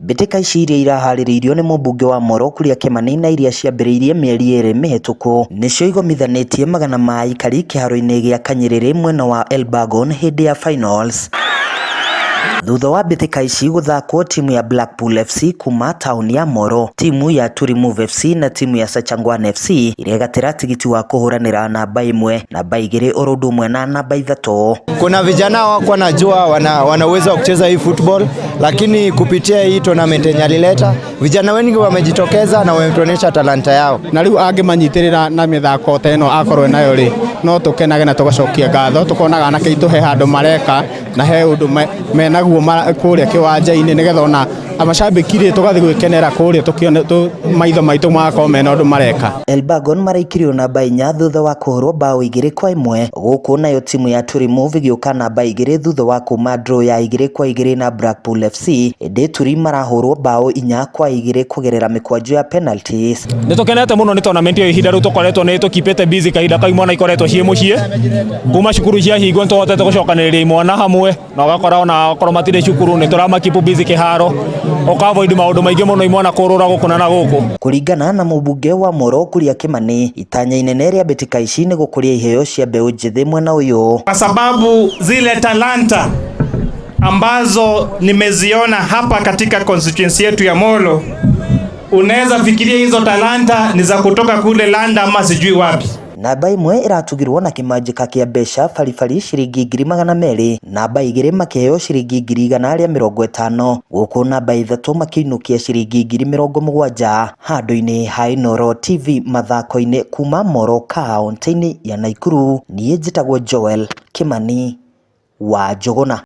Mbĩtĩka ici iria iraharĩrĩirio nĩ mũmbunge wa Moro Kuria Kimani na iria ciambĩrĩirie mĩeri ĩrĩ mĩhĩtũku nĩcio igomithanĩtie magana ma aikari kĩharo-inĩ gĩa Kanyerere mwena wa Elbagon hĩndĩ ya finals. Thutha wa mbĩtĩka ici gũthakwo, timu ya Blackpool FC kuma tauni ya Moro, timu ya Turimove FC na timu ya Sachangwan FC iligatĩra tigiti wa kuhuranĩra namba 1, namba 2 oro ũndũ ũmwe na namba 3. Kuna vijana wako najua wana uwezo wa kucheza hii football, lakini kupitia hii tournament yenye alileta vijana wengi wamejitokeza na wametuonesha talanta yao. Na rĩu angĩmanyitirĩra na mĩthako ta ĩno akorwo nayo rĩ, no tũkenage na tũgacokia ngatho, tũkonaga anake aitũ he handũ mareka na he ũndũ menaguo kũrĩa kĩwanja-inĩ nĩgetha ona amacambĩki rĩ tũgathiĩ gwĩkenera kũrĩa tũkĩone maitho maitũ magakorwo mena ũndũ mareka. Elbagon maraikirio namba 4 thutha wa kũhũrwo bao 2-1, gũkũ nayo timu ya Turimove ĩgĩũka namba 2 thutha wa kuma draw ya 2-2 na Blackpool FC. Ĩndĩ Turi marahũrwo bao 4-2 kũgerera mĩkwanjo ya penalties. Nĩtũkenete mũno nĩ tournament ĩyo ihinda rĩu tũkoretwo nĩ tũkipĩte busy kahinda kau imwana ikoretwo ciĩ mũciĩ kuma cukuru cia hingo nĩtũhotete gũcokanĩrĩria imwana hamwe na ũgakora ona okorwo matirĩ cukuru nĩ tũramakipu busy kĩharo ũkavoid maũndũ maingĩ mũno imwana kũrũra gũkũ na gũkũ. Kũringana na mũmbunge wa Moro Kuria Kimani, itanya inene rĩa mbĩtĩka ici nĩ gũkũria iheo cia mbeũ njĩthĩ mwena ũyũ, kwa sababu zile talanta ambazo nimeziona hapa katika constituency yetu ya Molo, unaweza fikiria hizo talanta ni za kutoka kule Landa ama sijui wapi. Namba 1 iratugirwo na kimanjika kia mbeca baribari ciringi 200,000, namba 2 makiheo ciringi 150,000, gũkũ namba 3 makiinukia ciringi 70,000. Handũ-inĩ ha Inooro TV mathako-inĩ kuma Moro kaunti-inĩ ya Nakuru, niĩ njĩtagwo Joel Kimani wa Njũgũna.